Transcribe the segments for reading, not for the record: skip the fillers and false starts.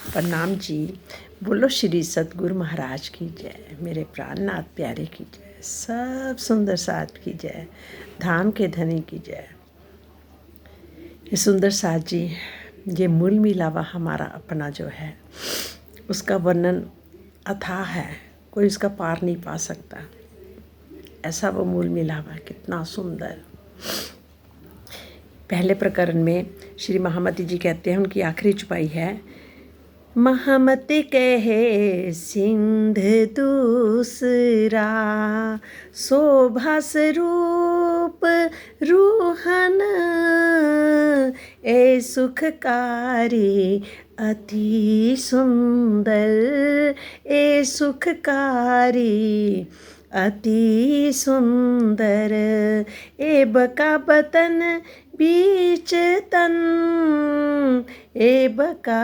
प्रणाम जी। बोलो श्री सतगुरु महाराज की जय, मेरे प्राणनाथ प्यारे की जय, सब सुंदर साथ की जय, धाम के धनी की जय। ये सुंदर साथ जी, ये मूल मिलावा हमारा अपना जो है उसका वर्णन अथाह है, कोई इसका पार नहीं पा सकता। ऐसा वो मूल मिलावा कितना सुंदर। पहले प्रकरण में श्री महामती जी कहते हैं, उनकी आखिरी चुपाई है, महामती कहे सिंध दूसरा, शोभा स्वरूप रूहन, ए सुखकारी अति सुंदर, ए सुखकारी अति सुंदर, ए बका बतन बीच तन, ए बका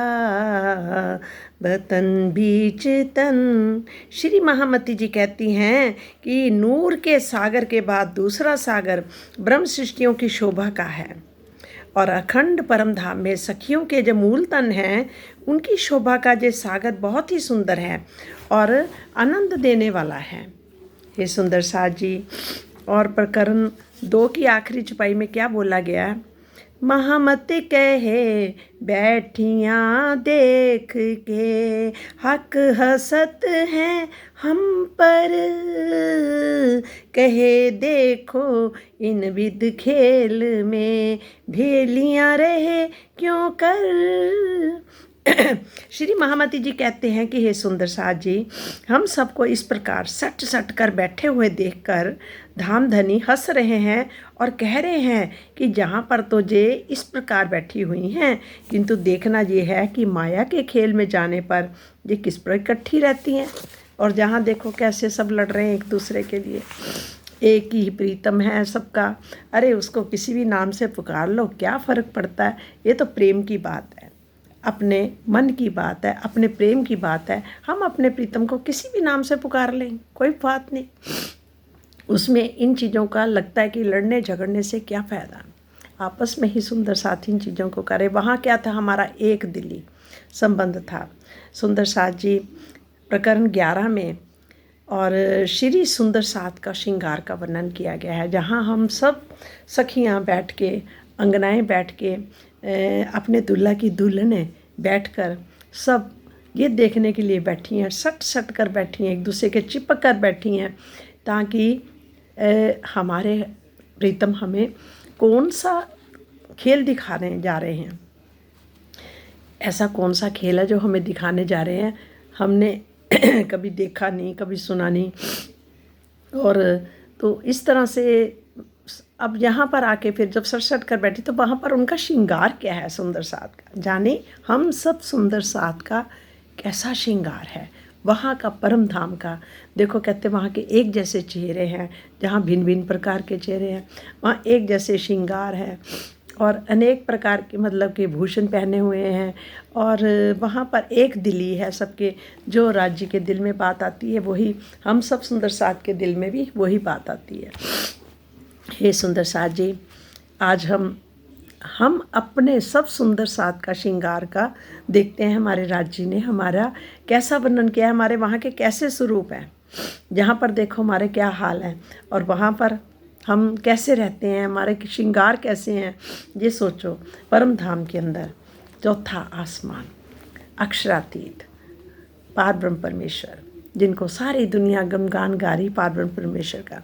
बतन बीच तन। श्री महामती जी कहती हैं कि नूर के सागर के बाद दूसरा सागर ब्रह्म सृष्टियों की शोभा का है, और अखंड परम धाम में सखियों के जो मूल तन हैं उनकी शोभा का ये सागर बहुत ही सुंदर है और आनंद देने वाला है। ये सुंदर साथ जी, और प्रकरण 2 की आखिरी चुपाई में क्या बोला गया है, महामती कहे बैठियाँ देख के, हक हसत हैं हम पर, कहे देखो इन विद खेल में, भेलियाँ रहे क्यों कर। श्री महामती जी कहते हैं कि हे सुंदर साथ जी, हम सबको इस प्रकार सट सट कर बैठे हुए देखकर धाम धनी हंस रहे हैं और कह रहे हैं कि जहाँ पर तो जे इस प्रकार बैठी हुई हैं, किंतु देखना ये है कि माया के खेल में जाने पर ये किस पर इकट्ठी रहती हैं, और जहाँ देखो कैसे सब लड़ रहे हैं एक दूसरे के लिए। एक ही प्रीतम है सबका, अरे उसको किसी भी नाम से पुकार लो, क्या फ़र्क पड़ता है। ये तो प्रेम की बात है, अपने मन की बात है, अपने प्रेम की बात है। हम अपने प्रीतम को किसी भी नाम से पुकार लें, कोई बात नहीं। उसमें इन चीज़ों का लगता है कि लड़ने झगड़ने से क्या फ़ायदा, आपस में ही सुंदर साथ इन चीज़ों को करें। वहाँ क्या था, हमारा एक दिली संबंध था। सुंदर साथ जी प्रकरण 11 में और श्री सुंदर साथ का श्रृंगार का वर्णन किया गया है, जहाँ हम सब सखियाँ बैठ के, अंगनाएँ बैठ के, अपने दूल्हा की दुल्हनें बैठकर सब ये देखने के लिए बैठी हैं, सट सट कर बैठी हैं, एक दूसरे के चिपक कर बैठी हैं, ताकि हमारे प्रीतम हमें कौन सा खेल दिखाने जा रहे हैं। ऐसा कौन सा खेल है जो हमें दिखाने जा रहे हैं, हमने कभी देखा नहीं, कभी सुना नहीं। और तो इस तरह से अब यहाँ पर आके फिर जब सट सट कर बैठी तो वहाँ पर उनका श्रृंगार क्या है सुंदर साथ का, जाने हम सब सुंदर साथ का कैसा श्रृंगार है, वहाँ का परम धाम का। देखो कहते वहाँ के एक जैसे चेहरे हैं, जहाँ भिन्न भिन्न प्रकार के चेहरे हैं, वहाँ एक जैसे श्रृंगार है और अनेक प्रकार के मतलब के भूषण पहने हुए हैं, और वहाँ पर एक दिली है सबके। जो राज्य के दिल में बात आती है वही हम सब सुंदर साथ के दिल में भी वही बात आती है। हे सुंदर साथ जी, आज हम अपने सब सुंदर साथ का श्रृंगार का देखते हैं। हमारे राज्य ने हमारा कैसा वर्णन किया है, हमारे वहाँ के कैसे स्वरूप हैं, जहाँ पर देखो हमारे क्या हाल है, और वहाँ पर हम कैसे रहते हैं, हमारे श्रृंगार कैसे हैं। ये सोचो, परम धाम के अंदर चौथा आसमान, अक्षरातीत पार ब्रह्म परमेश्वर, जिनको सारी दुनिया गुणगान गा रही पार ब्रह्म परमेश्वर का,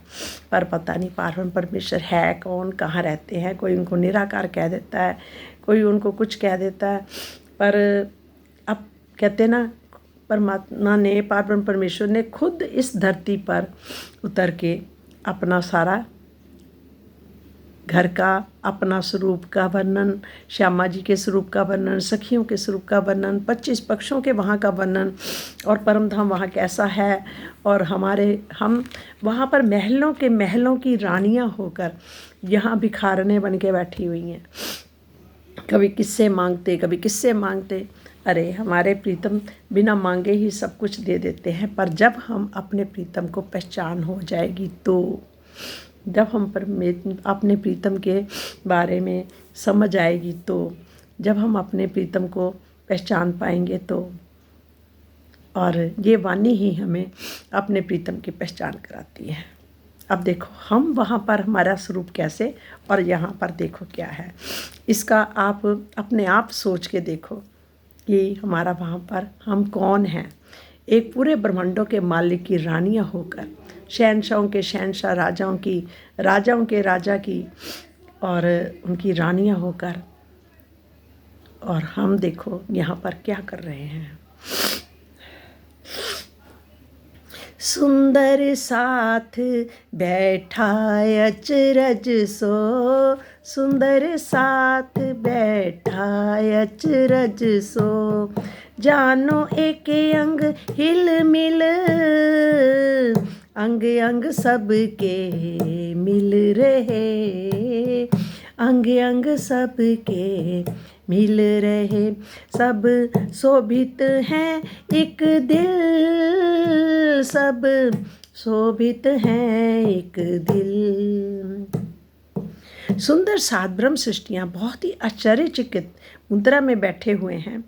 पर पता नहीं पार ब्रह्म परमेश्वर है कौन, कहाँ रहते हैं। कोई उनको निराकार कह देता है, कोई उनको कुछ कह देता है, पर अब कहते ना परमात्मा ने, पार ब्रह्म परमेश्वर ने खुद इस धरती पर उतर के अपना सारा घर का, अपना स्वरूप का वर्णन, श्यामा जी के स्वरूप का वर्णन, सखियों के स्वरूप का वर्णन, 25 पक्षों के वहाँ का वर्णन, और परम धाम वहाँ कैसा है, और हम वहाँ पर महलों के महलों की रानियाँ होकर यहाँ भिखारने बन के बैठी हुई हैं। कभी किससे मांगते, कभी किससे मांगते। अरे हमारे प्रीतम बिना मांगे ही सब कुछ दे देते हैं, पर जब हम अपने प्रीतम को पहचान हो जाएगी तो, जब हम अपने प्रीतम के बारे में समझ आएगी तो, जब हम अपने प्रीतम को पहचान पाएंगे तो। और ये वाणी ही हमें अपने प्रीतम की पहचान कराती है। अब देखो हम वहाँ पर हमारा स्वरूप कैसे और यहाँ पर देखो क्या है, इसका आप अपने आप सोच के देखो कि हमारा वहाँ पर हम कौन हैं। एक पूरे ब्रह्मांडों के मालिक की रानियाँ होकर, शहंशाहों के शहंशाह, राजाओं के राजा की और उनकी रानियाँ होकर, और हम देखो यहाँ पर क्या कर रहे हैं। सुंदर साथ बैठा अचरज सो, सुंदर साथ बैठा अचरज सो, जानो एक अंग हिल मिल, अंग अंग सबके मिल रहे, अंग अंग सबके मिल रहे, सब शोभित हैं एक दिल, सब शोभित हैं एक दिल। सुंदर सात ब्रह्म सृष्टियाँ बहुत ही आश्चर्यचकित मुद्रा में बैठे हुए हैं।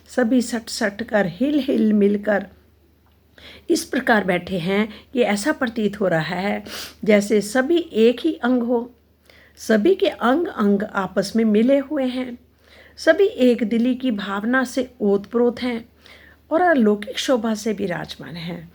सभी सट सट कर हिल हिल मिलकर इस प्रकार बैठे हैं कि ऐसा प्रतीत हो रहा है जैसे सभी एक ही अंग हो। सभी के अंग अंग आपस में मिले हुए हैं, सभी एक दिली की भावना से ओतप्रोत हैं और अलौकिक शोभा से विराजमान हैं।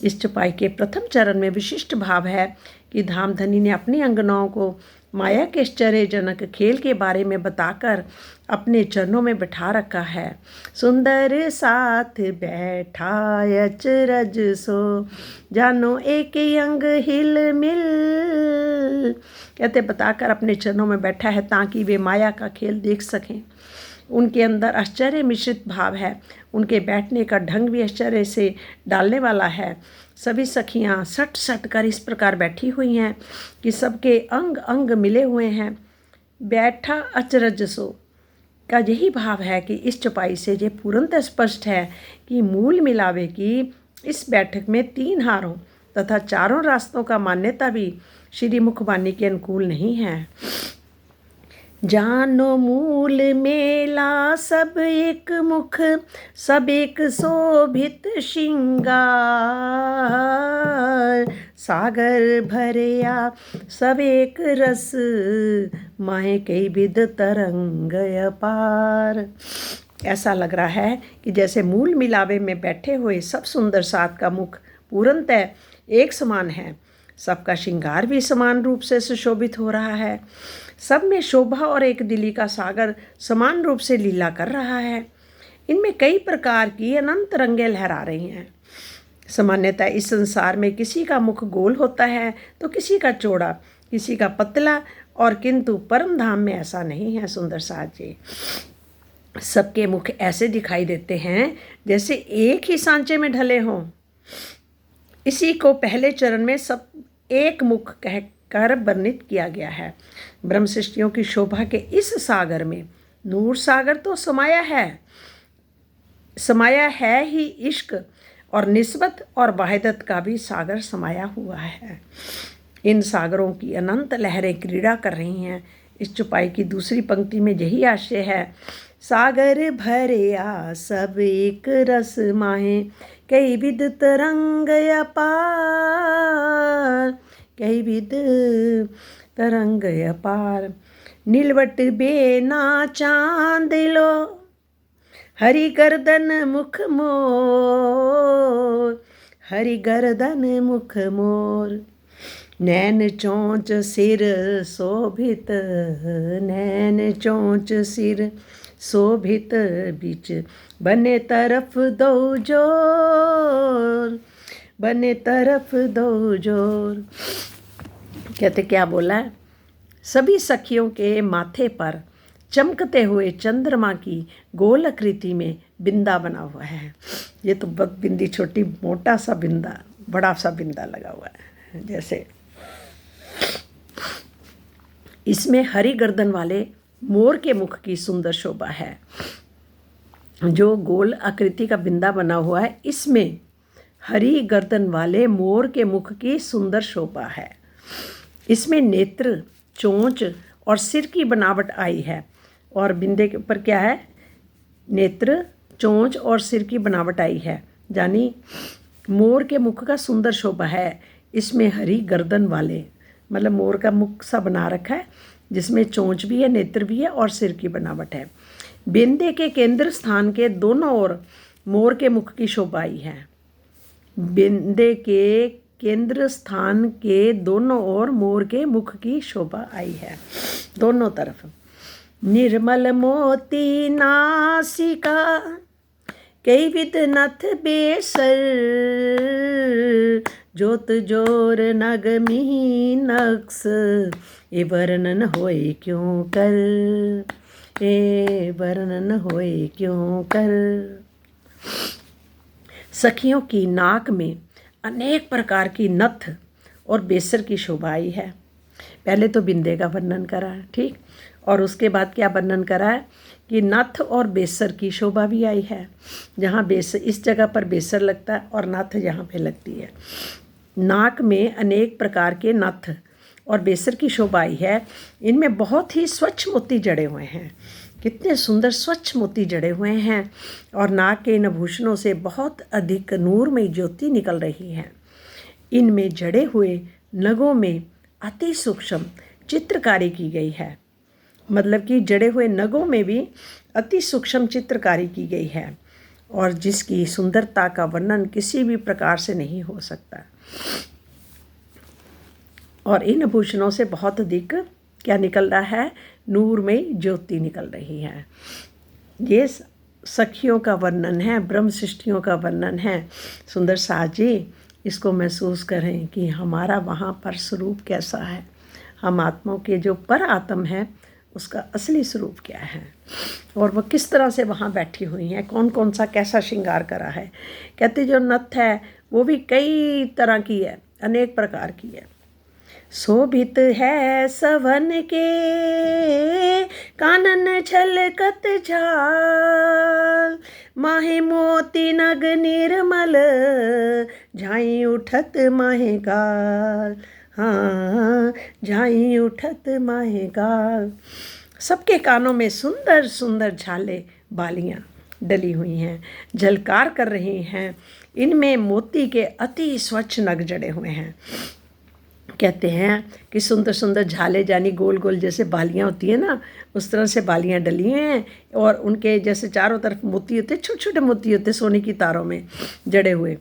इस चौपाई के प्रथम चरण में विशिष्ट भाव है कि धामधनी ने अपनी अंगनाओं को माया के आश्चर्यजनक खेल के बारे में बताकर अपने चरणों में बैठा रखा है। सुंदर साथ बैठा अचरज सो, जानो एक अंग हिल मिल, कहते बताकर अपने चरणों में बैठा है ताकि वे माया का खेल देख सकें। उनके अंदर आश्चर्य मिश्रित भाव है, उनके बैठने का ढंग भी आश्चर्य से डालने वाला है। सभी सखियाँ सट सट कर इस प्रकार बैठी हुई हैं कि सबके अंग अंग मिले हुए हैं। बैठा अचरज सो का यही भाव है कि इस चौपाई से ये पूर्णतः स्पष्ट है कि मूल मिलावे की इस बैठक में 3 हारों तथा 4 रास्तों का मान्यता भी श्री मुखबानी के अनुकूल नहीं है। जानो मूल मेला सब एक मुख, सब एक शोभित श्रृंगार, सागर भरया सब एक रस, माहे कई विध तरंग अपार। ऐसा लग रहा है कि जैसे मूल मिलावे में बैठे हुए सब सुंदर सात का मुख पूर्णतः एक समान है, सबका श्रृंगार भी समान रूप से सुशोभित हो रहा है, सब में शोभा और एक दिली का सागर समान रूप से लीला कर रहा है। इनमें कई प्रकार की अनंत रंगें लहरा रही हैं। सामान्यतः इस संसार में किसी का मुख गोल होता है तो किसी का चौड़ा, किसी का पतला, और किंतु परम धाम में ऐसा नहीं है। सुंदर साथ जी, सबके मुख ऐसे दिखाई देते हैं जैसे एक ही सांचे में ढले हों। इसी को पहले चरण में सब एक मुख कहकर वर्णित किया गया है। ब्रह्म सृष्टियों की शोभा के इस सागर में नूर सागर तो समाया है ही इश्क, और निस्बत और वाहिदत का भी सागर समाया हुआ है। इन सागरों की अनंत लहरें क्रीड़ा कर रही हैं। इस चौपाई की दूसरी पंक्ति में यही आशय है। सागर भरया सब एक रस माहे, कई विध तरंग अपार, कई विध तरंग अपार। नीलवट बेना चांद लो, हरि गर्दन मुख मोर, हरि गर्दन मुख मोर। नैन चोंच सिर शोभित, नैन चोंच सिर शोभित, बीच बने तरफ दो जोर, बने तरफ दो जोर। कहते क्या बोला है? सभी सखियों के माथे पर चमकते हुए चंद्रमा की गोल आकृति में बिंदा बना हुआ है। ये तो बिंदी छोटी, मोटा सा बिंदा, बड़ा सा बिंदा लगा हुआ है। जैसे इसमें हरी गर्दन वाले मोर के मुख की सुंदर शोभा है। जो गोल आकृति का बिंदा बना हुआ है, इसमें हरी गर्दन वाले मोर के मुख की सुंदर शोभा है। इसमें नेत्र, चोंच और सिर की बनावट आई है। और बिंदे के ऊपर क्या है? नेत्र, चोंच और सिर की बनावट आई है। यानी मोर के मुख का सुंदर शोभा है, इसमें हरी गर्दन वाले, मतलब मोर का मुख सा बना रखा है जिसमें चोंच भी है, नेत्र भी है और सिर की बनावट है। बिंदे के केंद्र स्थान के दोनों ओर मोर के मुख की शोभा आई है। बिंदे के केंद्र स्थान के दोनों ओर मोर के मुख की शोभा आई है, दोनों तरफ। निर्मल मोती नासिका, कई विध नथ बेसर, जोत जोर नगमी नक्स, ए वर्णन होए क्यों कर, ए वर्णन होए क्यों कर। सखियों की नाक में अनेक प्रकार की नथ और बेसर की शोभा आई है। पहले तो बिंदे का वर्णन करा है, ठीक, और उसके बाद क्या वर्णन करा है कि नथ और बेसर की शोभा भी आई है। जहाँ बेसर, इस जगह पर बेसर लगता है और नथ यहाँ पे लगती है। नाक में अनेक प्रकार के नथ और बेसर की शोभा आई है। इनमें बहुत ही स्वच्छ मोती जड़े हुए हैं। कितने सुंदर स्वच्छ मोती जड़े हुए हैं और नाक के इन आभूषणों से बहुत अधिक नूरमयी ज्योति निकल रही है। इनमें जड़े हुए नगों में अति सूक्ष्म चित्रकारी की गई है। मतलब कि जड़े हुए नगों में भी अति सूक्ष्म चित्रकारी की गई है और जिसकी सुंदरता का वर्णन किसी भी प्रकार से नहीं हो सकता। और इन आभूषणों से बहुत अधिक क्या निकल रहा है, नूरमयी ज्योति निकल रही है। ये सखियों का वर्णन है, ब्रह्म सृष्टियों का वर्णन है। सुंदर साज जी, इसको महसूस करें कि हमारा वहाँ पर स्वरूप कैसा है, हम आत्माओं के जो पर आत्म है उसका असली स्वरूप क्या है और वह किस तरह से वहाँ बैठी हुई हैं, कौन कौन सा कैसा श्रृंगार करा है। कहते जो नथ है वो भी कई तरह की है, अनेक प्रकार की है। शोभित है सवन के कानन छलकत झाल, माहे मोती नग निर्मल, झाई उठत माहे गाल, हाँ झाई उठत माहे गाल। सबके कानों में सुंदर सुंदर झाले बालियाँ डली हुई हैं, झलकार कर रही हैं। इनमें मोती के अति स्वच्छ नग जड़े हुए हैं। कहते हैं कि सुंदर सुंदर झाले, यानी गोल गोल जैसे बालियाँ होती हैं ना, उस तरह से बालियाँ डली हैं और उनके जैसे चारों तरफ मोती होते, छोटे छोटे मोती होते सोने की तारों में जड़े हुए,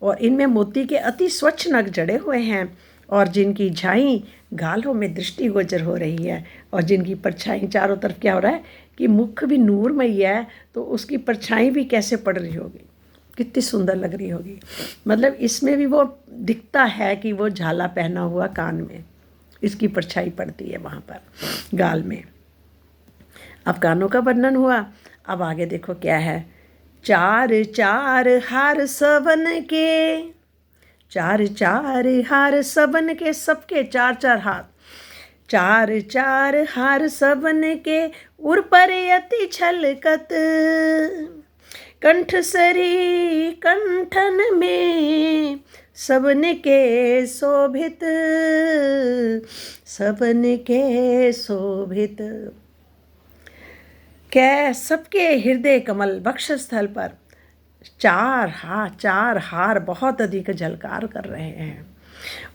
और इनमें मोती के अति स्वच्छ नग जड़े हुए हैं और जिनकी झाई गालों में दृष्टिगोचर हो रही है और जिनकी परछाई चारों तरफ क्या हो रहा है कि मुख भी नूरमयी है तो उसकी परछाई भी कैसे पड़ रही होगी, कितनी सुंदर लग रही होगी। मतलब इसमें भी वो दिखता है कि वो झाला पहना हुआ कान में, इसकी परछाई पड़ती है वहाँ पर गाल में। अब कानों का वर्णन हुआ, अब आगे देखो क्या है। चार चार हार सबन के, चार चार हार सबन के, सबके चार चार हाथ, चार चार हार सबन के, उर पर अति छलकत, कंठ सरी कंठन में, सबन के शोभित, सबन के शोभित। क्या सबके हृदय कमल वक्षस्थल पर चार हार बहुत अधिक झलकार कर रहे हैं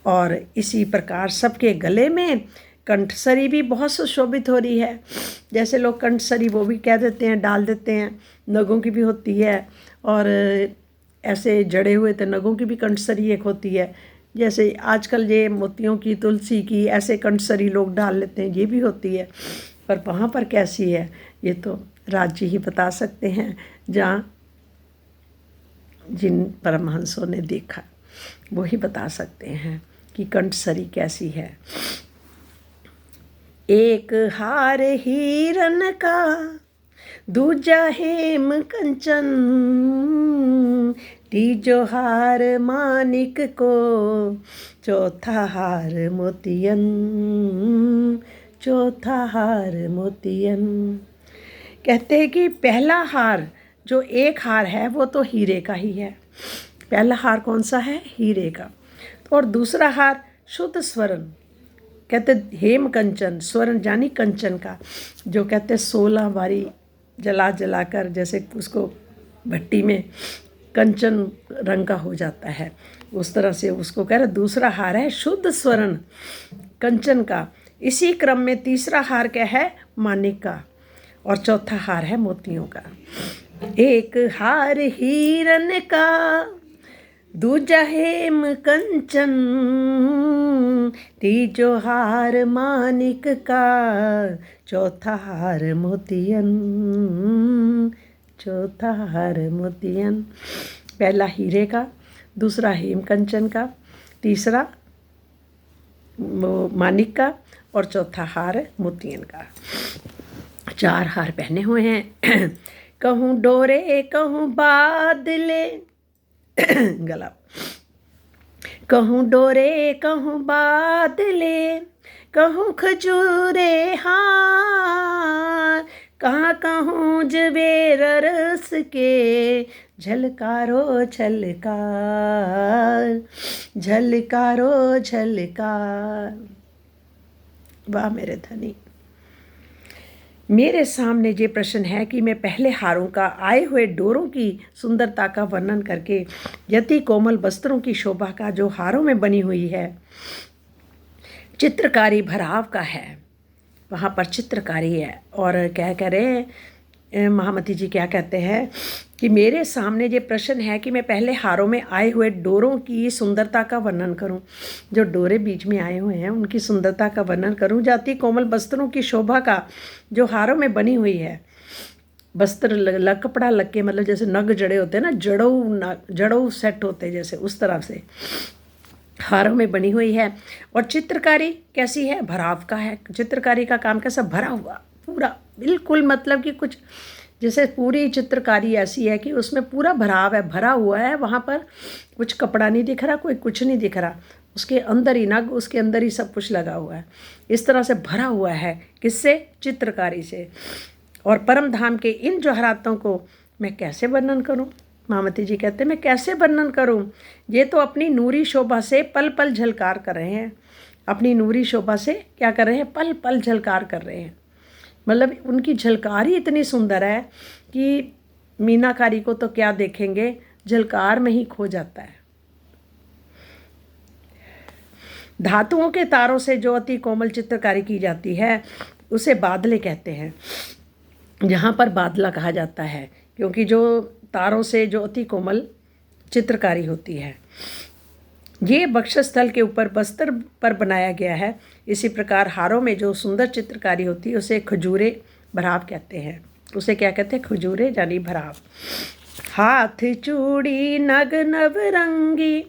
और इसी प्रकार सबके गले में कंठसरी भी बहुत सुशोभित हो रही है। जैसे लोग कंठसरी वो भी कह देते हैं, डाल देते हैं, नगों की भी होती है और ऐसे जड़े हुए तो नगों की भी कंठसरी एक होती है। जैसे आजकल ये मोतियों की, तुलसी की, ऐसे कंठसरी लोग डाल लेते हैं, ये भी होती है। पर वहाँ पर कैसी है ये तो राज जी ही बता सकते हैं, जहाँ जिन परमहंसों ने देखा वो ही बता सकते हैं कि कंठसरी कैसी है। एक हार हीरन का, दूजा हेम कंचन, तीजो हार मानिक को, चौथा हार मोतियन, चौथा हार मोतियन। कहते हैं कि पहला हार जो एक हार है वो तो हीरे का ही है। पहला हार कौन सा है? हीरे का। और दूसरा हार शुद्ध स्वर्ण, कहते हेम कंचन, स्वर्ण यानी कंचन का, जो कहते 16 बारी जला जला कर जैसे उसको भट्टी में कंचन रंग का हो जाता है, उस तरह से उसको कह रहे। दूसरा हार है शुद्ध स्वर्ण कंचन का। इसी क्रम में तीसरा हार क्या है? मानिक का। और चौथा हार है मोतियों का। एक हार हीरन का, दूजा हेम कंचन, तीजो हार मानिक का, चौथा हार मोतियन, चौथा हार मोतियन। पहला हीरे का, दूसरा हेम कंचन का, तीसरा मानिक का और चौथा हार मोतियन का। 4 हार पहने हुए हैं। कहूँ डोरे कहूँ बादले, गला। कहूँ डोरे कहूँ बादले, कहूँ खजूरे हार, कहाँ कहूँ जवेर रस के, झलकारो झलकार, झलकारो झलकार। वाह मेरे धनी। मेरे सामने ये प्रश्न है कि मैं पहले हारों का आए हुए डोरों की सुंदरता का वर्णन करके यति कोमल वस्त्रों की शोभा का जो हारों में बनी हुई है, चित्रकारी भराव का है, वहाँ पर चित्रकारी है। और क्या कह रहे हैं महामती जी, क्या कहते हैं कि मेरे सामने ये प्रश्न है कि मैं पहले हारों में आए हुए डोरों की सुंदरता का वर्णन करूं, जो डोरे बीच में आए हुए हैं उनकी सुंदरता का वर्णन करूं, जाति कोमल वस्त्रों की शोभा का जो हारों में बनी हुई है। वस्त्र कपड़ा लग के, मतलब जैसे नग जड़े होते हैं ना, जड़ों सेट होते जैसे, उस तरह से हारों में बनी हुई है। और चित्रकारी कैसी है? भराव का है। चित्रकारी का काम कैसा? भरा हुआ पूरा, बिल्कुल, मतलब कि कुछ जैसे पूरी चित्रकारी ऐसी है कि उसमें पूरा भराव है, भरा हुआ है। वहाँ पर कुछ कपड़ा नहीं दिख रहा, कोई कुछ नहीं दिख रहा, उसके अंदर ही नग, उसके अंदर ही सब कुछ लगा हुआ है। इस तरह से भरा हुआ है। किससे? चित्रकारी से। और परम धाम के इन जौहरातों को मैं कैसे वर्णन करूं? महामती जी कहते हैं मैं कैसे वर्णन करूं? ये तो अपनी नूरी शोभा से पल पल झलकार कर रहे हैं। अपनी नूरी शोभा से क्या कर रहे हैं? पल पल झलकार कर रहे हैं। मतलब उनकी झलकार ही इतनी सुंदर है कि मीनाकारी को तो क्या देखेंगे, झलकार में ही खो जाता है। धातुओं के तारों से जो अति कोमल चित्रकारी की जाती है उसे बादले कहते हैं। यहाँ पर बादला कहा जाता है क्योंकि जो तारों से जो अति कोमल चित्रकारी होती है, ये वक्षस्थल के ऊपर बस्तर पर बनाया गया है। इसी प्रकार हारों में जो सुंदर चित्रकारी होती है उसे खजूरे भराव कहते हैं। उसे क्या कहते हैं? खजूरे यानी भराव। हाथ चूड़ी नग नव रंगी,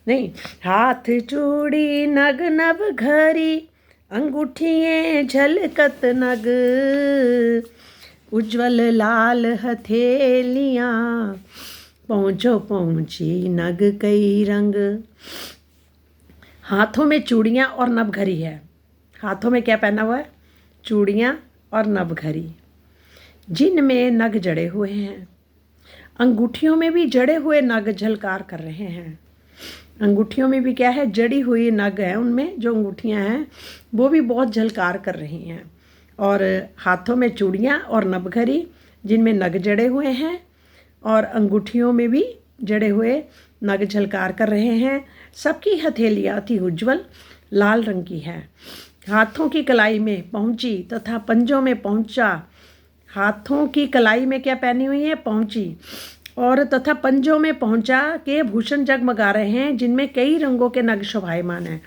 नहीं, हाथ चूड़ी नग नव घरी, अंगूठिए झलकत नग, उज्ज्वल लाल हथेलियाँ, पहुँचो पहुँची नग कई रंग। हाथों में चूड़ियाँ और नवघरी है। हाथों में क्या पहना हुआ है? चूड़ियाँ और नवघरी, जिनमें नग जड़े हुए हैं। अंगूठियों में भी जड़े हुए नग झलकार कर रहे हैं। अंगूठियों में भी क्या है? जड़ी हुई नग है, उनमें जो अंगूठियाँ हैं वो भी बहुत झलकार कर रही हैं। और हाथों में चूड़ियाँ और नवघरी जिनमें नग जड़े हुए हैं, और अंगूठियों में भी जड़े हुए नग झलकार कर रहे हैं। सबकी हथेलियाँ अति उज्ज्वल लाल रंग की है। हाथों की कलाई में पहुँची तथा पंजों में पहुँचा। हाथों की कलाई में क्या पहनी हुई है? पहुँची, और तथा पंजों में पहुँचा के भूषण जगमगा रहे हैं जिनमें कई रंगों के नग शोभायमान हैं।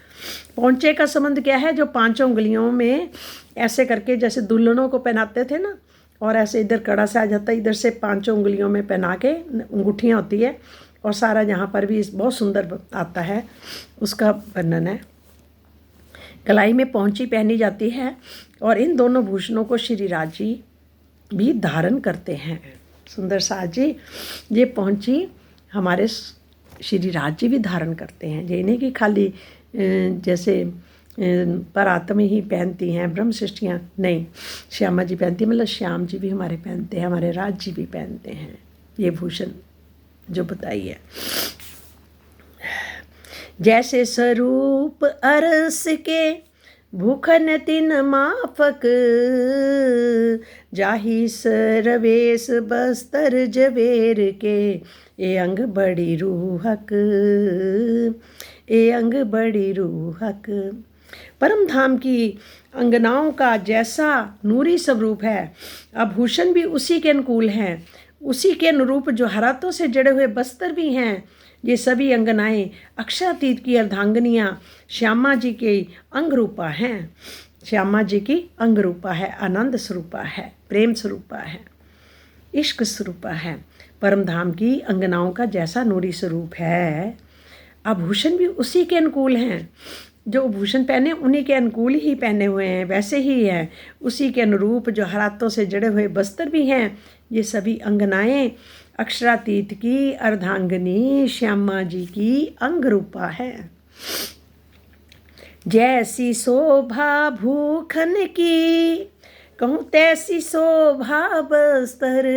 पहुँचे का संबंध क्या है? जो 5 उंगलियों में ऐसे करके जैसे दुल्हनों को पहनाते थे ना, और ऐसे इधर कड़ा से आ जाता है, इधर से 5 उंगलियों में पहना के अंगूठियाँ होती है, और सारा यहाँ पर भी बहुत सुंदर आता है, उसका वर्णन है। कलाई में पहुँची पहनी जाती है, और इन दोनों भूषणों को श्री राज जी भी धारण करते हैं। सुंदर साज जी, ये पहुँची हमारे श्री राज जी भी धारण करते हैं। ये नहीं कि खाली जैसे पर आत्मा ही पहनती हैं ब्रह्म सृष्टियाँ, नहीं, श्यामा जी पहनती, मतलब श्याम जी भी हमारे पहनते हैं, हमारे राज जी भी पहनते हैं ये भूषण जो बताई है। जैसे स्वरूप अरस के भूखन तिन माफक, जाहि सरवेश बस्तर जवेर के, ए अंग बड़ी रूहक, ए अंग बड़ी रूहक। परम धाम की अंगनाओं का जैसा नूरी स्वरूप है, आभूषण भी उसी के अनुकूल हैं, उसी के अनुरूप जो हरातों से जड़े हुए बस्तर भी हैं। ये सभी अंगनाएं अक्षरातीत की अर्धांगनियाँ श्यामा जी के अंग रूपा हैं। श्यामा जी की अंग रूपा है, आनंद स्वरूपा है, प्रेम स्वरूपा है, इश्क स्वरूपा है। परम धाम की अंगनाओं का जैसा नूरी स्वरूप है, आभूषण भी उसी के अनुकूल हैं। जो भूषण पहने उन्हीं के अनुकूल ही पहने हुए हैं, वैसे ही हैं, उसी के अनुरूप जो हरातों से जड़े हुए बस्तर भी हैं। ये सभी अंगनाएं अक्षरातीत की अर्धांगनी श्यामा जी की अंग रूपा है। जैसी शोभा भूखन की, कहूँ तैसी शोभा बस्तर,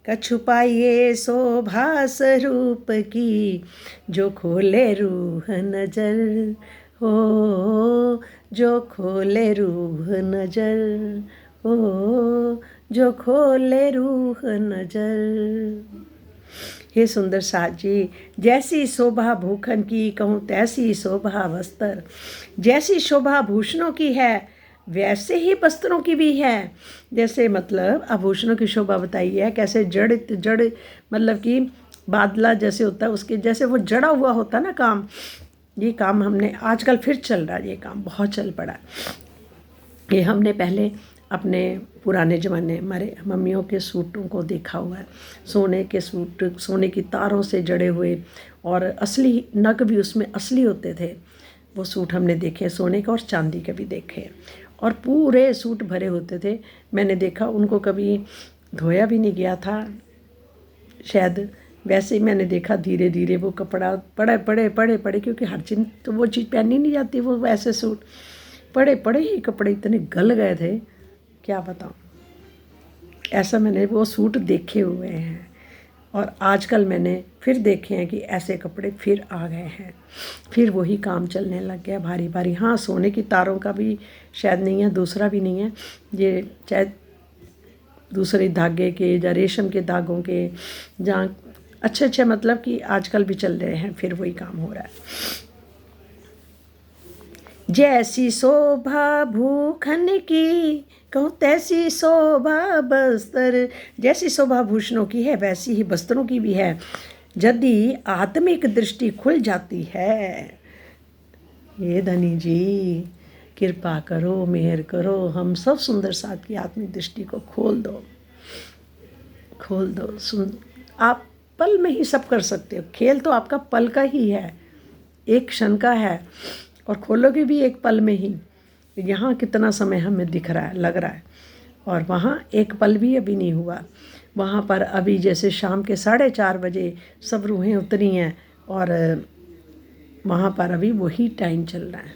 कछु पाइए शोभा स्वरूप की, जो खोले रूह नजर, हो जो खोले रूह नजर, हो जो खोले रूह नजर। हे सुंदर साज जी, जैसी शोभा भूखन की, कहूँ तैसी शोभा बस्तर। जैसी शोभा भूषणों की है वैसे ही वस्त्रों की भी है। जैसे मतलब आभूषणों की शोभा बताई है, कैसे जड़ जड़ मतलब कि बादला जैसे होता है, उसके जैसे वो जड़ा हुआ होता है ना काम। ये काम हमने आजकल फिर चल रहा है, ये काम बहुत चल पड़ा। ये हमने पहले अपने पुराने ज़माने हमारे मम्मियों के सूटों को देखा हुआ है, सोने के सूट, सोने की तारों से जड़े हुए, और असली नग भी उसमें असली होते थे। वो सूट हमने देखे, सोने का और चांदी के भी देखे, और पूरे सूट भरे होते थे। मैंने देखा उनको कभी धोया भी नहीं गया था शायद, वैसे ही मैंने देखा धीरे धीरे वो कपड़ा पड़े पड़े पड़े पड़े, क्योंकि हर चीज़ तो वो चीज़ पहनी नहीं जाती, वो वैसे सूट पड़े पड़े ही कपड़े इतने गल गए थे, क्या बताऊँ। ऐसा मैंने वो सूट देखे हुए हैं, और आजकल मैंने फिर देखे हैं कि ऐसे कपड़े फिर आ गए हैं, फिर वही काम चलने लग गया भारी भारी। हाँ, सोने की तारों का भी शायद नहीं है, दूसरा भी नहीं है, ये चाहे दूसरे धागे के या रेशम के धागों के, जहाँ अच्छे अच्छे मतलब कि आजकल भी चल रहे हैं, फिर वही काम हो रहा है। जैसी शोभा भूखन की, कहूँ तैसी शोभा बस्तर। जैसी शोभा भूषणों की है वैसी ही वस्त्रों की भी है। यदि आत्मिक दृष्टि खुल जाती है, ये धनी जी कृपा करो, मेहर करो, हम सब सुंदर साथ की आत्मिक दृष्टि को खोल दो, खोल दो। आप पल में ही सब कर सकते हो। खेल तो आपका पल का ही है, एक क्षण का है, और खोलोगे भी एक पल में ही। यहाँ कितना समय हमें दिख रहा है, लग रहा है, और वहाँ एक पल भी अभी नहीं हुआ। वहाँ पर अभी जैसे शाम के 4:30 बजे सब रूहें उतरी हैं, और वहाँ पर अभी वही टाइम चल रहा है।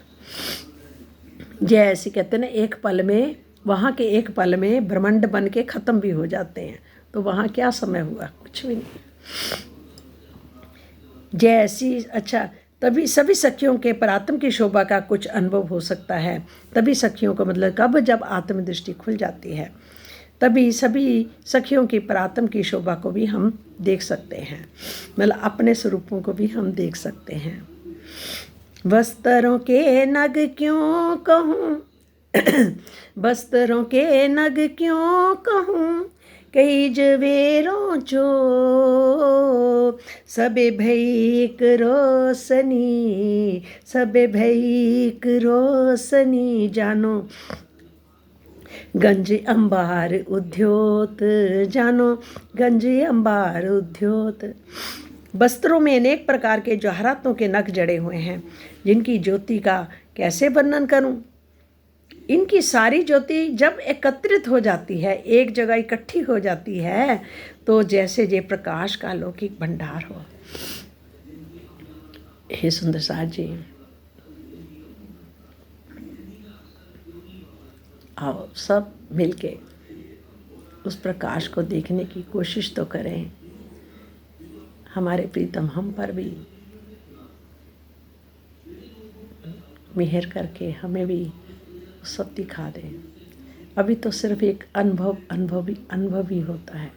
जैसे कहते हैं ना, एक पल में, वहाँ के एक पल में ब्रह्मांड बन के ख़त्म भी हो जाते हैं, तो वहाँ क्या समय हुआ, कुछ भी नहीं। जैसी अच्छा, तभी सभी सखियों के परात्म की शोभा का कुछ अनुभव हो सकता है। तभी सखियों को मतलब कब, जब आत्मदृष्टि खुल जाती है, तभी सभी सखियों की परात्म की शोभा को भी हम देख सकते हैं, मतलब अपने स्वरूपों को भी हम देख सकते हैं। वस्त्रों के नग क्यों कहूँ, वस्त्रों के नग क्यों कहूँ, कई जवेरों चो, सबे भईक रोशनी, सबे भईक रोशनी, जानो गंज अंबार उद्योत, जानो गंज अंबार उद्योत। वस्त्रों में अनेक प्रकार के जवाहरातों के नग जड़े हुए हैं, जिनकी ज्योति का कैसे वर्णन करूं। इनकी सारी ज्योति जब एकत्रित हो जाती है, एक जगह इकट्ठी हो जाती है, तो जैसे ये प्रकाश का अलौकिक भंडार हो। हे सुंदर साज जी, आओ सब मिलके उस प्रकाश को देखने की कोशिश तो करें। हमारे प्रीतम हम पर भी मेहर करके हमें भी सब दिखा दें। अभी तो सिर्फ एक अनुभव ही होता है,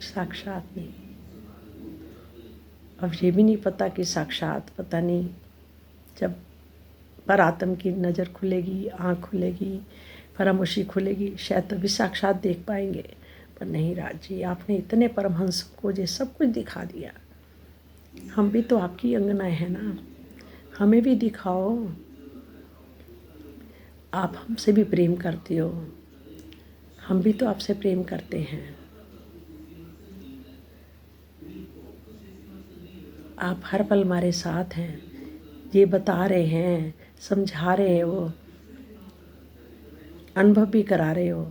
साक्षात नहीं। अब ये भी नहीं पता कि साक्षात, पता नहीं जब परात्म की नज़र खुलेगी, आँख खुलेगी, फरामोशी खुलेगी, शायद तभी साक्षात देख पाएंगे। पर नहीं राज जी, आपने इतने परमहंस को ये सब कुछ दिखा दिया। हम भी तो आपकी अंगनाएं हैं ना, हमें भी दिखाओ। आप हमसे भी प्रेम करते हो, हम भी तो आपसे प्रेम करते हैं। आप हर पल हमारे साथ हैं, ये बता रहे हैं, समझा रहे हो, अनुभव भी करा रहे हो।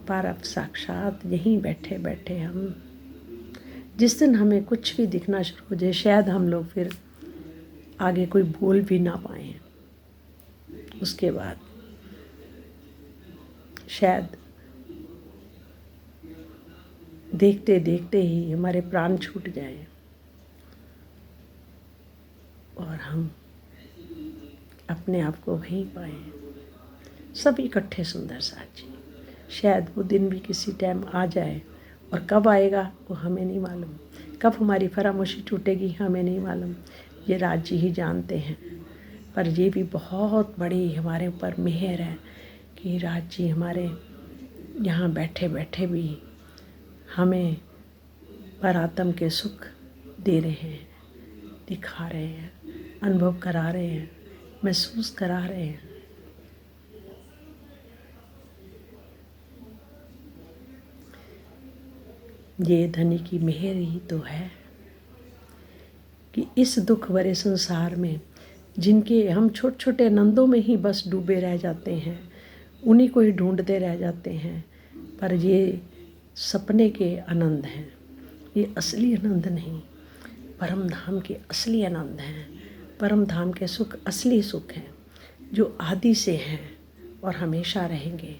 पर अब साक्षात यहीं बैठे बैठे हम, जिस दिन हमें कुछ भी दिखना शुरू हो जाए, शायद हम लोग फिर आगे कोई बोल भी ना पाए। उसके बाद शायद देखते देखते ही हमारे प्राण छूट जाए और हम अपने आप को वहीं पाए, सब इकट्ठे। सुंदर साथ जी, शायद वो दिन भी किसी टाइम आ जाए, और कब आएगा वो हमें नहीं मालूम, कब हमारी फरामोशी टूटेगी हमें नहीं मालूम, ये राज जी ही जानते हैं। पर ये भी बहुत बड़ी हमारे ऊपर मेहर है कि राज जी हमारे यहाँ बैठे बैठे भी हमें परात्म के सुख दे रहे हैं, दिखा रहे हैं, अनुभव करा रहे हैं, महसूस करा रहे हैं। ये धनी की मेहर ही तो है कि इस दुख भरे संसार में जिनके हम छोटे छोटे आनंदों में ही बस डूबे रह जाते हैं, उन्हीं को ही ढूंढते रह जाते हैं। पर ये सपने के आनंद हैं, ये असली आनंद नहीं। परम धाम के असली आनंद हैं, परम धाम के सुख असली सुख हैं, जो आदि से हैं और हमेशा रहेंगे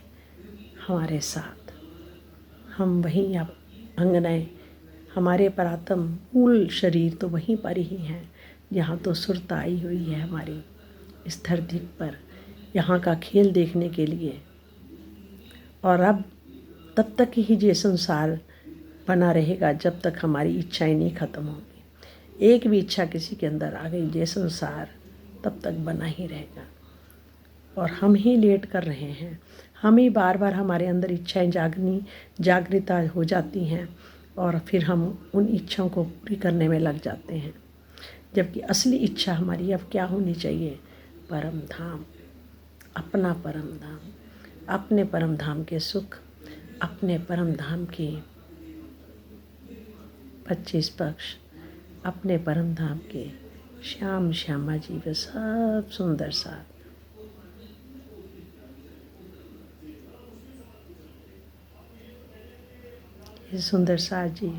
हमारे साथ। हम वहीं अब अंगनाएं, हमारे परात्म मूल शरीर तो वहीं पर ही हैं, यहाँ तो सुरता आई हुई है हमारी इस धरती पर, यहाँ का खेल देखने के लिए। और अब तब तक ही ये संसार बना रहेगा जब तक हमारी इच्छाएं नहीं खत्म होंगी। एक भी इच्छा किसी के अंदर आ गई, ये संसार तब तक बना ही रहेगा। और हम ही लेट कर रहे हैं, हम ही बार बार हमारे अंदर इच्छाएं जागृता हो जाती हैं, और फिर हम उन इच्छाओं को पूरी करने में लग जाते हैं। जबकि असली इच्छा हमारी अब क्या होनी चाहिए? परम धाम, अपना परम धाम, अपने परम धाम के सुख, अपने परम धाम के 25 पक्ष, अपने परम धाम के श्याम श्यामा जी व सब सुंदर साथ। ये सुंदर साथ जी,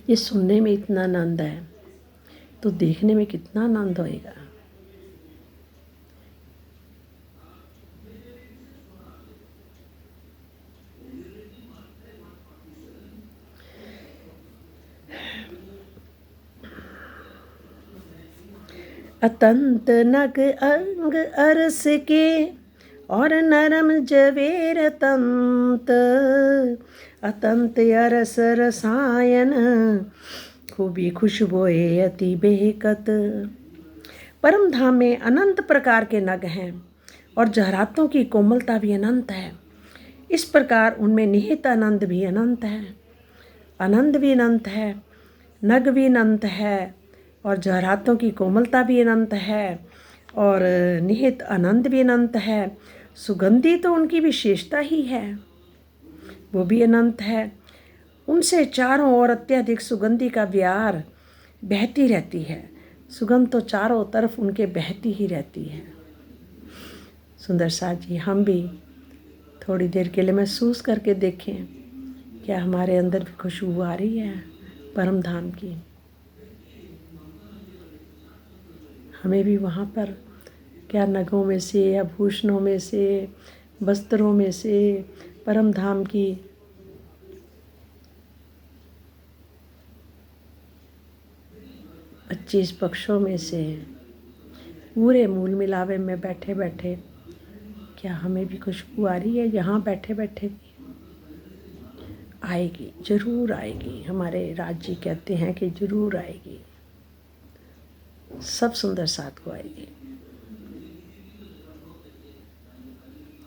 ये सुनने में इतना आनंद है तो देखने में कितना आनंद होएगा। अतंत नग अंग अरस के और नरम जवेर तंत, अतंत अरस रसायन खूबी खुशबोए अति बेहकत। परम धाम में अनंत प्रकार के नग हैं और जहरातों की कोमलता भी अनंत है। इस प्रकार उनमें निहित आनंद भी अनंत है, आनंद भी अनंत है, नग भी अनंत है, और जहरातों की कोमलता भी अनंत है, और निहित आनंद भी अनंत है। सुगंधी तो उनकी विशेषता ही है, वो भी अनंत है। उनसे चारों ओर अत्यधिक सुगंधी का विहार बहती रहती है, सुगंध तो चारों तरफ उनके बहती ही रहती है। सुंदर साथ जी, हम भी थोड़ी देर के लिए महसूस करके देखें, क्या हमारे अंदर भी खुशबू आ रही है परम धाम की? हमें भी वहाँ पर क्या नगों में से, आभूषणों में से, वस्त्रों में से परम धाम की 25 पक्षों में से पूरे मूल मिलावे में बैठे बैठे क्या हमें भी खुशबू आ रही है? यहाँ बैठे बैठे भी आएगी, जरूर आएगी। हमारे राज जी कहते हैं कि जरूर आएगी, सब सुंदर साथ को आएगी।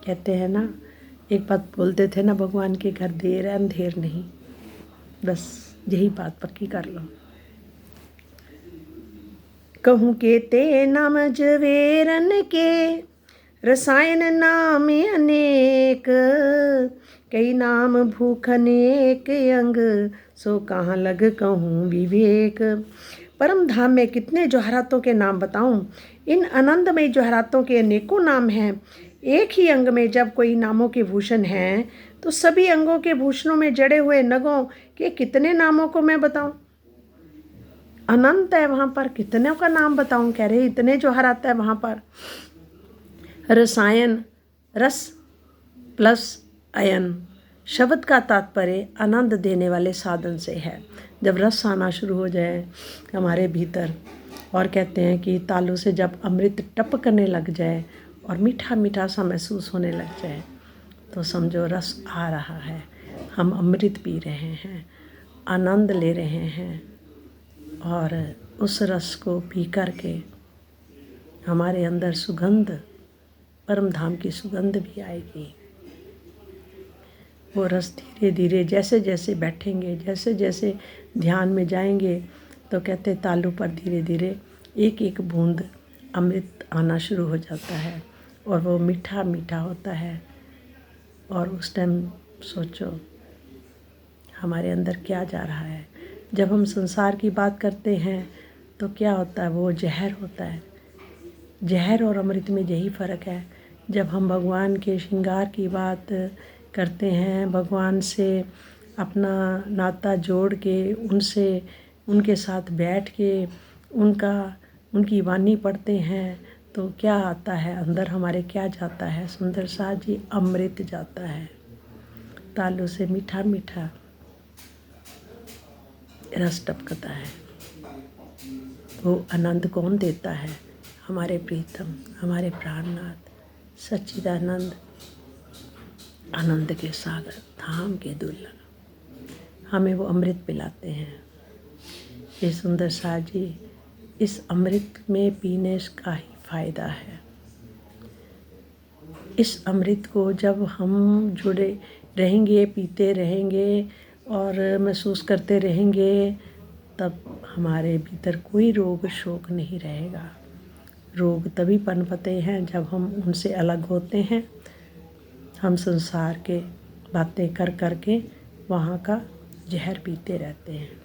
कहते हैं ना, एक बात बोलते थे ना भगवान के घर, देर है अंधेर नहीं। बस यही बात पक्की कर लो। कहूँ के ते नाम जवेरन के, रसायन नाम अनेक, कई नाम भूखन एक अंग, सो कहाँ लग कहूँ विवेक। परम धाम में कितने जौहरातों के नाम बताऊं? इन आनंदमय जौहरातों के अनेकों नाम हैं। एक ही अंग में जब कोई नामों के भूषण हैं, तो सभी अंगों के भूषणों में जड़े हुए नगों के कितने नामों को मैं बताऊं? अनंत है वहाँ पर, कितने का नाम बताऊं? कह रहे इतने जौहरात है वहाँ पर। रसायन, रस प्लस अयन, शब्द का तात्पर्य आनंद देने वाले साधन से है। जब रस आना शुरू हो जाए हमारे भीतर, और कहते हैं कि तालू से जब अमृत टपकने लग जाए और मीठा मीठा सा महसूस होने लग जाए, तो समझो रस आ रहा है, हम अमृत पी रहे हैं, आनंद ले रहे हैं। और उस रस को पी कर के हमारे अंदर सुगंध, परम धाम की सुगंध भी आएगी। वो रस धीरे धीरे जैसे जैसे बैठेंगे, जैसे जैसे ध्यान में जाएंगे, तो कहते तालू पर धीरे धीरे एक एक बूंद अमृत आना शुरू हो जाता है, और वो मीठा मीठा होता है। और उस टाइम सोचो हमारे अंदर क्या जा रहा है। जब हम संसार की बात करते हैं तो क्या होता है? वो जहर होता है। जहर और अमृत में यही फ़र्क है। जब हम भगवान के श्रृंगार की बात करते हैं, भगवान से अपना नाता जोड़ के, उनके साथ बैठ के उनकी वाणी पढ़ते हैं, तो क्या आता है अंदर हमारे? क्या जाता है? सुंदर साथ जी, अमृत जाता है। तालू से मीठा मीठा रस टपकता है। वो आनंद कौन देता है? हमारे प्रीतम, हमारे प्राणनाथ सच्चिदानंद, आनंद के सागर, धाम के दुल्हन हमें वो अमृत पिलाते हैं। ये सुंदर साथ जी, इस अमृत में पीने का ही फायदा है। इस अमृत को जब हम जुड़े रहेंगे, पीते रहेंगे और महसूस करते रहेंगे, तब हमारे भीतर कोई रोग शोक नहीं रहेगा। रोग तभी पनपते हैं जब हम उनसे अलग होते हैं। हम संसार के बातें कर कर के वहाँ का जहर पीते रहते हैं।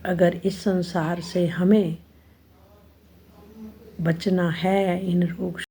अगर इस संसार से हमें बचना है इन रोग